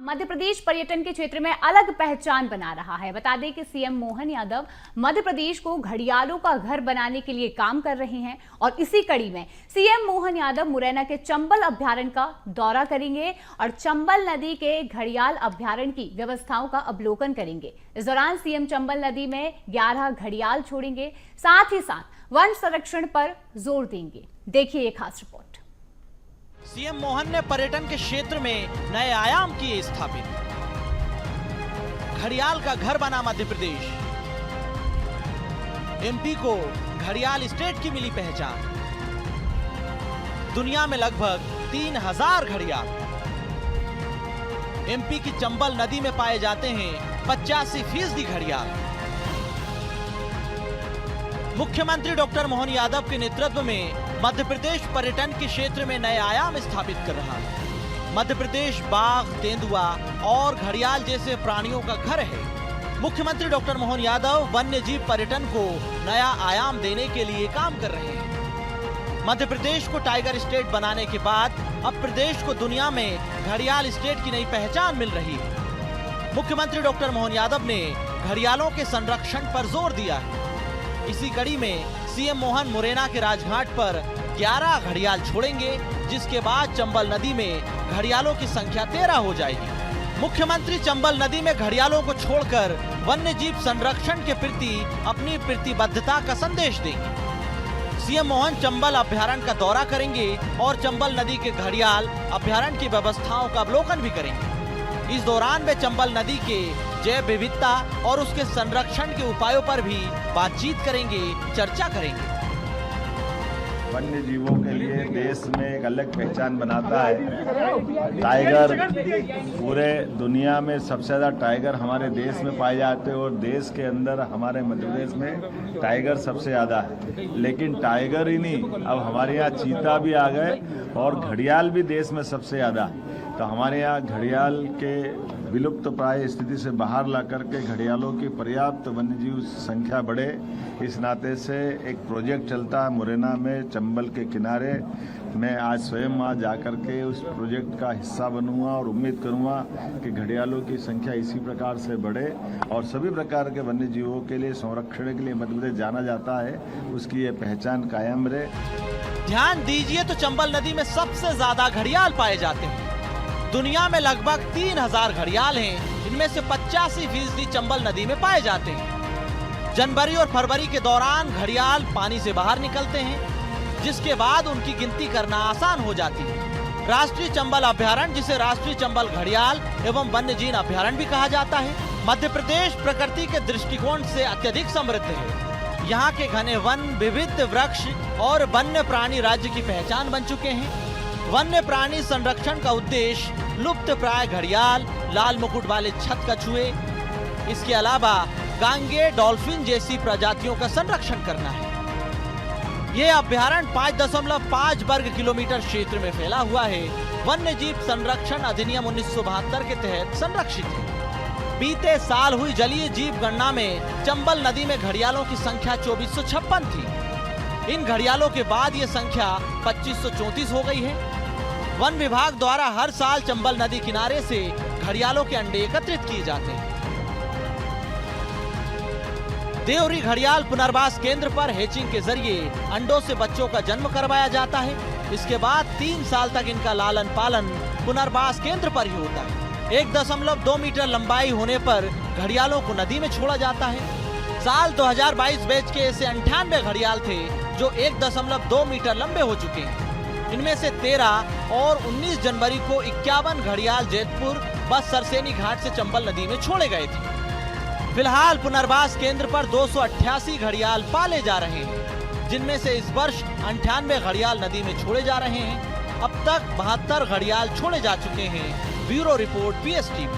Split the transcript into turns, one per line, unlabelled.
मध्य प्रदेश पर्यटन के क्षेत्र में अलग पहचान बना रहा है। बता दें कि सीएम मोहन यादव मध्य प्रदेश को घड़ियालों का घर बनाने के लिए काम कर रहे हैं और इसी कड़ी में सीएम मोहन यादव मुरैना के चंबल अभ्यारण्य का दौरा करेंगे और चंबल नदी के घड़ियाल अभ्यारण्य की व्यवस्थाओं का अवलोकन करेंगे। इस दौरान सीएम चंबल नदी में 11 घड़ियाल छोड़ेंगे, साथ ही साथ वन संरक्षण पर जोर देंगे। देखिए ये खास रिपोर्ट।
सीएम मोहन ने पर्यटन के क्षेत्र में नए आयाम किए स्थापित। घड़ियाल का घर बना मध्य प्रदेश। एमपी को घड़ियाल स्टेट की मिली पहचान। दुनिया में लगभग 3000 घड़ियाल। एमपी की चंबल नदी में पाए जाते हैं 85% घड़ियाल। मुख्यमंत्री डॉक्टर मोहन यादव के नेतृत्व में मध्य प्रदेश पर्यटन के क्षेत्र में नए आयाम स्थापित कर रहा है। मध्य प्रदेश बाघ, तेंदुआ और घड़ियाल जैसे प्राणियों का घर है। मुख्यमंत्री डॉक्टर मोहन यादव वन्य जीव पर्यटन को नया आयाम देने के लिए काम कर रहे हैं। मध्य प्रदेश को टाइगर स्टेट बनाने के बाद अब प्रदेश को दुनिया में घड़ियाल स्टेट की नई पहचान मिल रही है। मुख्यमंत्री डॉक्टर मोहन यादव ने घड़ियालों के संरक्षण पर जोर दिया है। इसी कड़ी में सीएम मोहन मुरैना के राजघाट पर 11 घड़ियाल छोड़ेंगे, जिसके बाद चंबल नदी में घड़ियालों की संख्या 13 हो जाएगी। मुख्यमंत्री चंबल नदी में घड़ियालों को छोड़कर वन्य जीव संरक्षण के प्रति अपनी प्रतिबद्धता का संदेश देंगे। सीएम मोहन चंबल अभ्यारण्य का दौरा करेंगे और चंबल नदी के घड़ियाल अभ्यारण्य की व्यवस्थाओं का अवलोकन भी करेंगे। इस दौरान वे चंबल नदी के जैव विविधता और उसके संरक्षण के उपायों पर भी बातचीत करेंगे, चर्चा करेंगे।
वन्य जीवों के लिए देश में एक अलग पहचान बनाता है। टाइगर पूरे दुनिया में सबसे ज़्यादा टाइगर हमारे देश में पाए जाते हैं और देश के अंदर हमारे मध्य प्रदेश में टाइगर सबसे ज़्यादा है। लेकिन टाइगर ही नहीं, अब हमारे यहाँ चीता भी आ गए और घड़ियाल भी देश में सबसे ज़्यादा है। तो हमारे यहाँ घड़ियाल के विलुप्त प्राय स्थिति से बाहर ला करके घड़ियालों की पर्याप्त वन्यजीव संख्या बढ़े, इस नाते से एक प्रोजेक्ट चलता है मुरैना में चंबल के किनारे। मैं आज स्वयं वहाँ जाकर के उस प्रोजेक्ट का हिस्सा बनूंगा और उम्मीद करूंगा कि घड़ियालों की संख्या इसी प्रकार से बढ़े और सभी प्रकार के वन्य जीवों के लिए संरक्षण के लिए मध्य प्रदेश जाना जाता है, उसकी ये पहचान कायम रहे।
ध्यान दीजिए तो चंबल नदी में सबसे ज्यादा घड़ियाल पाए जाते हैं। दुनिया में लगभग 3000 घड़ियाल हैं, इनमें से 85% चंबल नदी में पाए जाते हैं। जनवरी और फरवरी के दौरान घड़ियाल पानी से बाहर निकलते हैं, जिसके बाद उनकी गिनती करना आसान हो जाती है। राष्ट्रीय चंबल अभ्यारण्य, जिसे राष्ट्रीय चंबल घड़ियाल एवं वन्यजीव अभ्यारण्य भी कहा जाता है, मध्य प्रदेश प्रकृति के दृष्टिकोण से अत्यधिक समृद्ध है। यहाँ के घने वन, विविध वृक्ष और वन्य प्राणी राज्य की पहचान बन चुके हैं। वन्य प्राणी संरक्षण का उद्देश्य लुप्त प्राय घड़ियाल, लाल मुकुट वाले छत कछुए, इसके अलावा गांगे, डॉल्फिन जैसी प्रजातियों का संरक्षण करना है। ये अभ्यारण्य 5.5 वर्ग किलोमीटर क्षेत्र में फैला हुआ है। वन्य जीव संरक्षण अधिनियम 1972 के तहत संरक्षित है। बीते साल हुई जलीय जीव गणना में चंबल नदी में घड़ियालों की संख्या 2456 थी। इन घड़ियालों के बाद ये संख्या 2534 हो गई है। वन विभाग द्वारा हर साल चंबल नदी किनारे से घड़ियालों के अंडे एकत्रित किए जाते हैं। देवरी घड़ियाल पुनर्वास केंद्र पर हैचिंग के जरिए अंडों से बच्चों का जन्म करवाया जाता है। इसके बाद 3 साल तक इनका लालन पालन पुनर्वास केंद्र पर ही होता है। 1.2 मीटर लंबाई होने पर घड़ियालों को नदी में छोड़ा जाता है। साल 2022 बैच के ऐसे 98 घड़ियाल थे जो 1.2 मीटर लंबे हो चुके हैं। इनमें से 13 और 19 जनवरी को 51 घड़ियाल जैतपुर बस सरसेनी घाट से चंबल नदी में छोड़े गए थे। फिलहाल पुनर्वास केंद्र पर 288 घड़ियाल पाले जा रहे हैं, जिनमें से इस वर्ष 98 घड़ियाल नदी में छोड़े जा रहे हैं। अब तक 72 घड़ियाल छोड़े जा चुके हैं। Bureau report, BSTV।